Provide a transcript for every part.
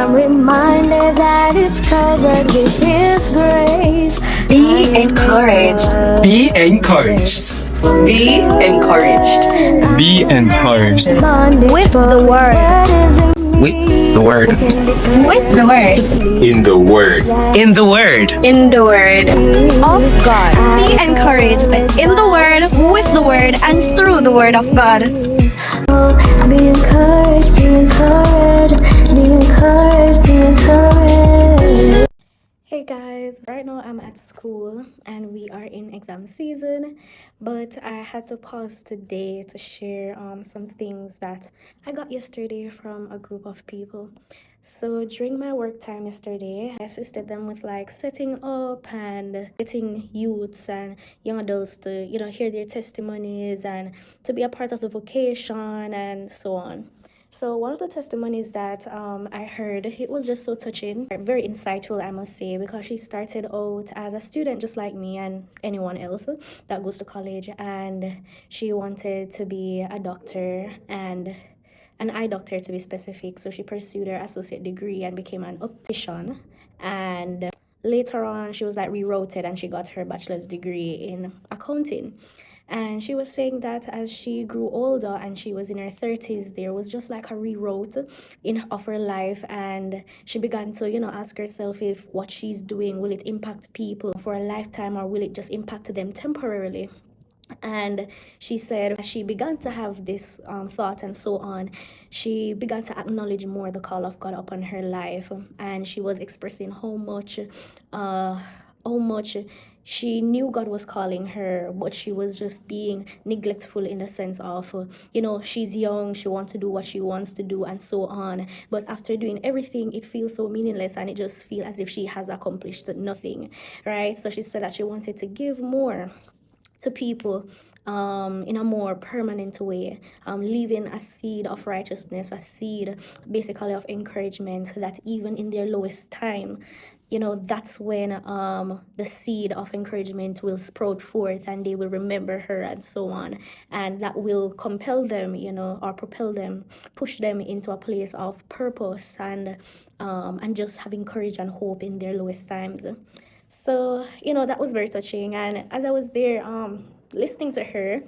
I'm reminded that it's covered with His grace. Be encouraged. Be encouraged. Be encouraged. Be encouraged. With the Word. With the Word. With the Word. In the Word. In the Word. In the Word Of God. Be encouraged in the Word, with the Word, and through the Word of God. Be encouraged, be encouraged, be encouraged, be encouraged. Hey guys, right now I'm at school and we are in exam season, but I had to pause today to share some things that I got yesterday from a group of people. So during my work time yesterday, I assisted them with like setting up and getting youths and young adults to, hear their testimonies and to be a part of the vocation and so on. So one of the testimonies that I heard, it was just so touching, very insightful, I must say, because she started out as a student just like me and anyone else that goes to college, and she wanted to be a doctor and an eye doctor to be specific. So she pursued her associate degree and became an optician, and later on she was like rerouted and she got her bachelor's degree in accounting. And she was saying that as she grew older and she was in her 30s, there was just like a reroute of her life. And she began to, ask herself if what she's doing, will it impact people for a lifetime or will it just impact them temporarily? And she said as she began to have this thought and so on, she began to acknowledge more the call of God upon her life. And she was expressing how much she knew God was calling her, but she was just being neglectful in the sense of, she's young, she wants to do what she wants to do and so on. But after doing everything, it feels so meaningless and it just feels as if she has accomplished nothing, right? So she said that she wanted to give more to people in a more permanent way, leaving a seed of righteousness, a seed basically of encouragement that even in their lowest time, that's when the seed of encouragement will sprout forth and they will remember her and so on. And that will compel them, or propel them, push them into a place of purpose and just having courage and hope in their lowest times. So, that was very touching. And as I was there listening to her,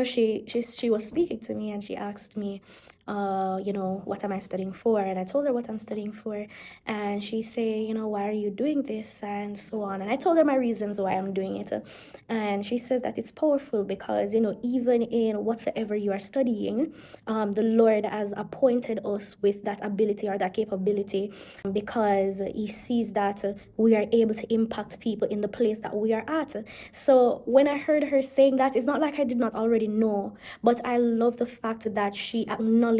she was speaking to me and she asked me, what am I studying for? And I told her what I'm studying for. And she said, why are you doing this? And so on. And I told her my reasons why I'm doing it. And she says that it's powerful because, even in whatsoever you are studying, the Lord has appointed us with that ability or that capability because He sees that we are able to impact people in the place that we are at. So when I heard her saying that, it's not like I did not already know, but I love the fact that she acknowledged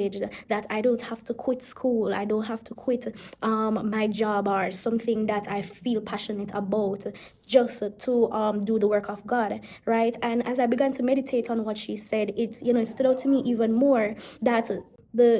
that I don't have to quit school, I don't have to quit my job or something that I feel passionate about just to do the work of God, right? And as I began to meditate on what she said, it stood out to me even more that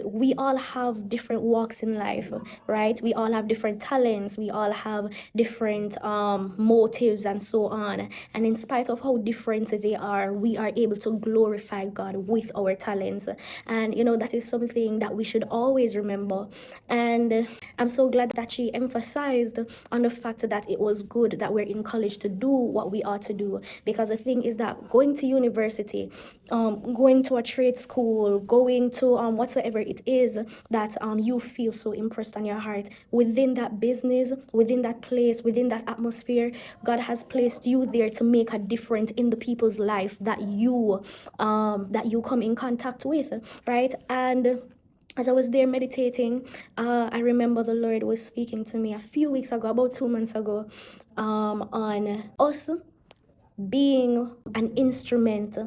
we all have different walks in life, right? We all have different talents, we all have different motives and so on. And in spite of how different they are, we are able to glorify God with our talents. And that is something that we should always remember. And I'm so glad that she emphasized on the fact that it was good that we're in college to do what we ought to do, because the thing is that going to university, going to a trade school, going to whatsoever it is that you feel so impressed on your heart, within that business, within that place, within that atmosphere, God has placed you there to make a difference in the people's life that you come in contact with, right? And as I was there meditating, I remember the Lord was speaking to me a few weeks ago, about 2 months ago, on us being an instrument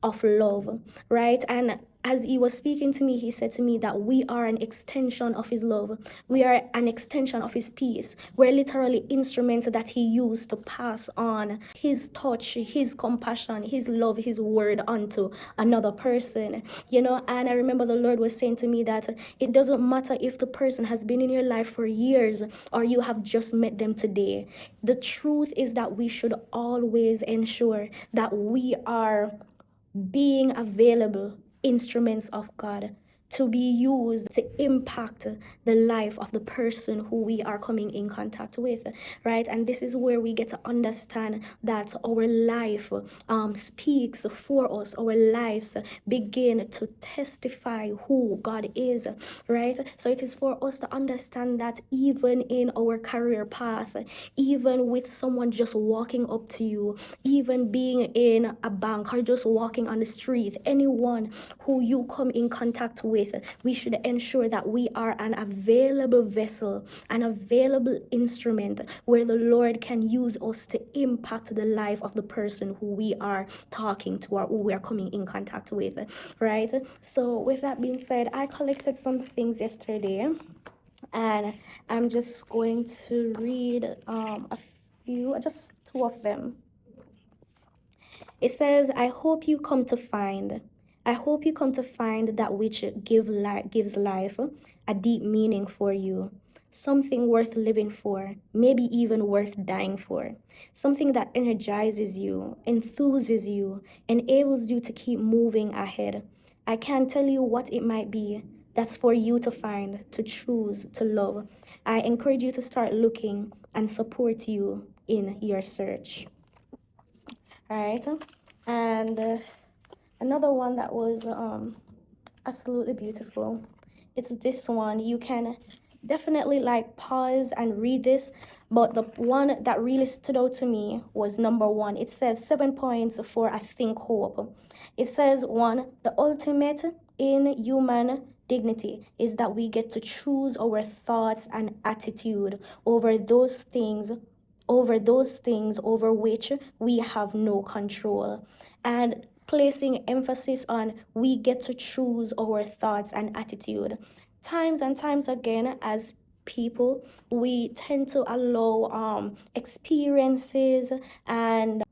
of love, right? And as He was speaking to me, He said to me that we are an extension of His love. We are an extension of His peace. We're literally instruments that He used to pass on His touch, His compassion, His love, His word onto another person, And I remember the Lord was saying to me that it doesn't matter if the person has been in your life for years or you have just met them today. The truth is that we should always ensure that we are being available instruments of God to be used to impact the life of the person who we are coming in contact with, right? And this is where we get to understand that our life speaks for us. Our lives begin to testify who God is, right? So it is for us to understand that even in our career path, even with someone just walking up to you, even being in a bank or just walking on the street, anyone who you come in contact with, we should ensure that we are an available vessel, an available instrument where the Lord can use us to impact the life of the person who we are talking to or who we are coming in contact with, right? So with that being said, I collected some things yesterday, and I'm just going to read a few, just two of them. It says, I hope you come to find that which gives life a deep meaning for you, something worth living for, maybe even worth dying for, something that energizes you, enthuses you, enables you to keep moving ahead. I can't tell you what it might be. That's for you to find, to choose, to love. I encourage you to start looking and support you in your search. Right? And another one that was absolutely beautiful, it's this one. You can definitely like pause and read this, but the one that really stood out to me was number 1. It says 7 points for I think hope. It says 1, the ultimate in human dignity is that we get to choose our thoughts and attitude over those things over which we have no control, and placing emphasis on we get to choose our thoughts and attitude. Times and times again, as people, we tend to allow experiences and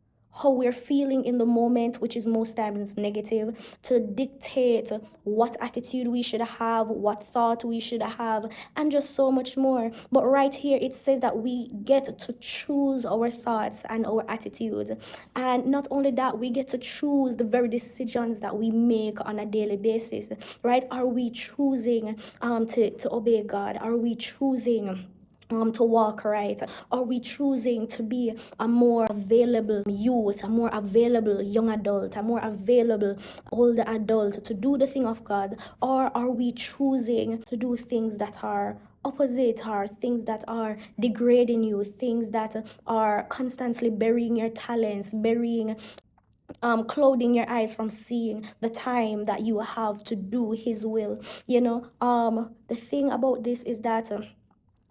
how we're feeling in the moment, which is most times negative, to dictate what attitude we should have, what thought we should have, and just so much more. But right here, it says that we get to choose our thoughts and our attitudes. And not only that, we get to choose the very decisions that we make on a daily basis, right? Are we choosing to obey God? Are we choosing to walk right? Are we choosing to be a more available youth, a more available young adult, a more available older adult to do the thing of God? Or are we choosing to do things that are opposite, are things that are degrading you, things that are constantly burying your talents, clouding your eyes from seeing the time that you have to do His will? The thing about this is that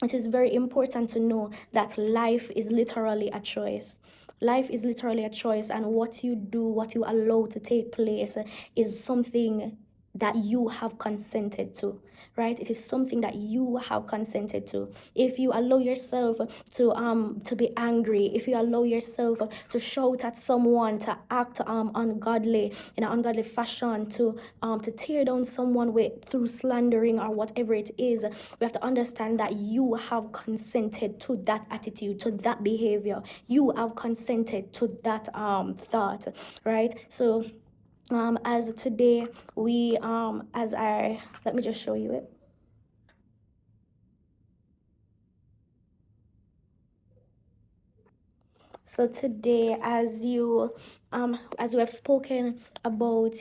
it is very important to know that life is literally a choice. Life is literally a choice, and what you do, what you allow to take place, is something that you have consented to, right? It is something that you have consented to. If you allow yourself to be angry, if you allow yourself to shout at someone, to act ungodly in an ungodly fashion, to tear down someone through slandering or whatever it is, we have to understand that you have consented to that attitude, to that behavior. You have consented to that thought, right? So as today we let me just show you it. So today, as we have spoken about,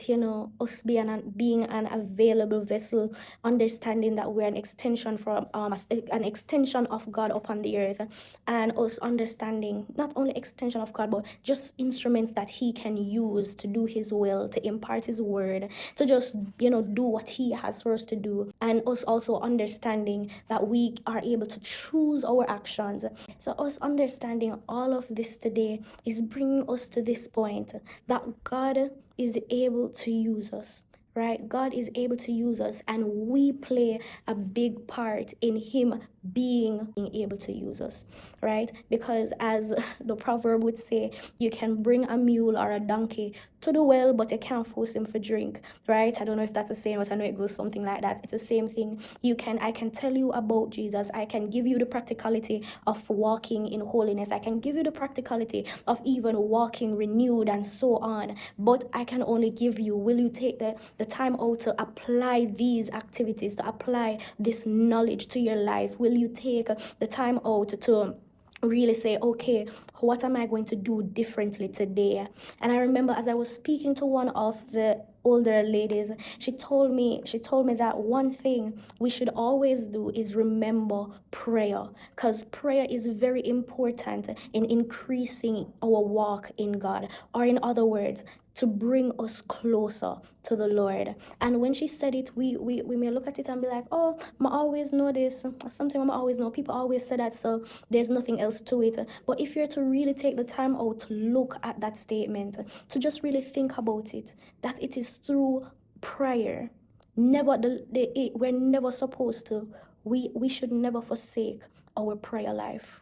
us being an available vessel, understanding that we're an extension an extension of God upon the earth, and us understanding not only extension of God, but just instruments that He can use to do His will, to impart His word, to just do what He has for us to do, and us also understanding that we are able to choose our actions. So us understanding all of this today is bringing us to this point that God is able to use us, right? God is able to use us, and we play a big part in Him being able to use us, right? Because as the proverb would say, you can bring a mule or a donkey to do well, but you can't force him for drink, right? I don't know if that's the same, but I know it goes something like that. It's the same thing. I can tell you about Jesus. I can give you the practicality of walking in holiness. I can give you the practicality of even walking renewed and so on. But I can only give you, will you take the time out to apply these activities, to apply this knowledge to your life? Will you take the time out to really say, okay, what am I going to do differently today? And I remember as I was speaking to one of the older ladies, she told me that one thing we should always do is remember prayer, because prayer is very important in increasing our walk in God, or in other words, to bring us closer to the Lord. And when she said it, we may look at it and be like, oh, I always know this, something I always know, people always say that, so there's nothing else to it. But if you're to really take the time out to look at that statement, to just really think about it, that it is through prayer, we're never supposed to, we should never forsake our prayer life.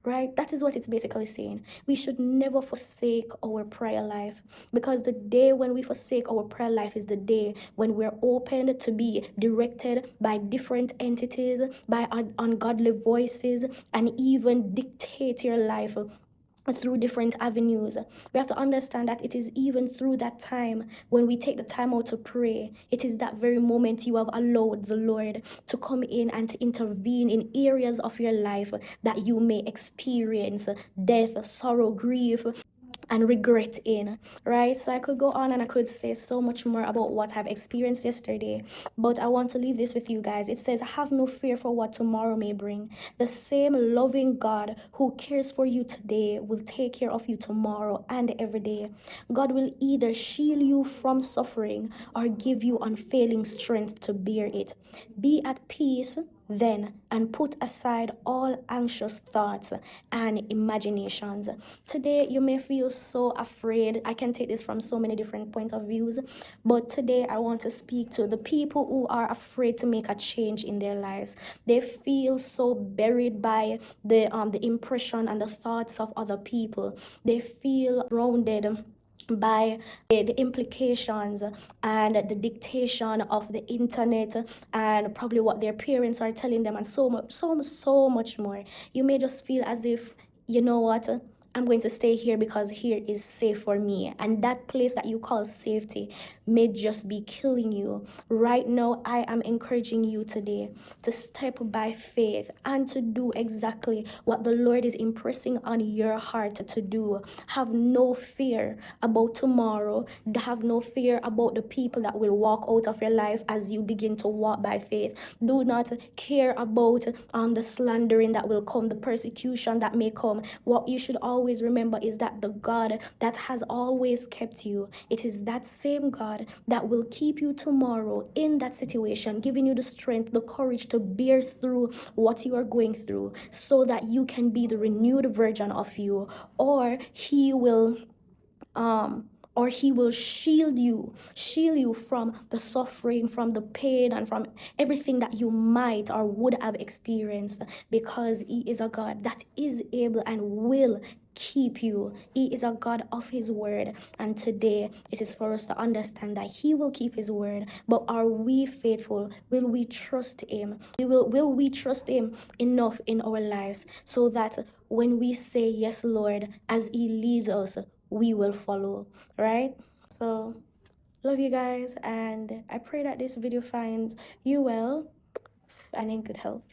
Right? That is what it's basically saying. We should never forsake our prayer life, because the day when we forsake our prayer life is the day when we're open to be directed by different entities, by ungodly voices, and even dictate your life through different avenues. We have to understand that it is even through that time when we take the time out to pray, it is that very moment you have allowed the Lord to come in and to intervene in areas of your life that you may experience death, sorrow, grief, and regret in, right? So I could go on and I could say so much more about what I've experienced yesterday, but I want to leave this with you guys. It says, have no fear for what tomorrow may bring. The same loving God who cares for you today will take care of you tomorrow and every day. God will either shield you from suffering or give you unfailing strength to bear it. Be at peace then, and put aside all anxious thoughts and imaginations. Today you may feel so afraid. I can take this from so many different points of views, but today I want to speak to the people who are afraid to make a change in their lives. They feel so buried by the impression and the thoughts of other people. They feel surrounded by the implications and the dictation of the internet, and probably what their parents are telling them, and so much more. You may just feel as if, you know what, I'm going to stay here because here is safe for me. And that place that you call safety may just be killing you. Right now, I am encouraging you today to step by faith and to do exactly what the Lord is impressing on your heart to do. Have no fear about tomorrow. Have no fear about the people that will walk out of your life as you begin to walk by faith. Do not care about the slandering that will come, the persecution that may come. What you should always remember is that the God that has always kept you, it is that same God that will keep you tomorrow in that situation, giving you the strength, the courage to bear through what you are going through, so that you can be the renewed version of you, or he will shield you from the suffering, from the pain, and from everything that you might or would have experienced, because he is a God that is able and will keep you. He is a God of his word, and today it is for us to understand that he will keep his word. But are we faithful? Will we trust him? Will we trust him enough in our lives so that when we say yes, Lord, as he leads us, we will follow, right? So love you guys, and I pray that this video finds you well and in good health.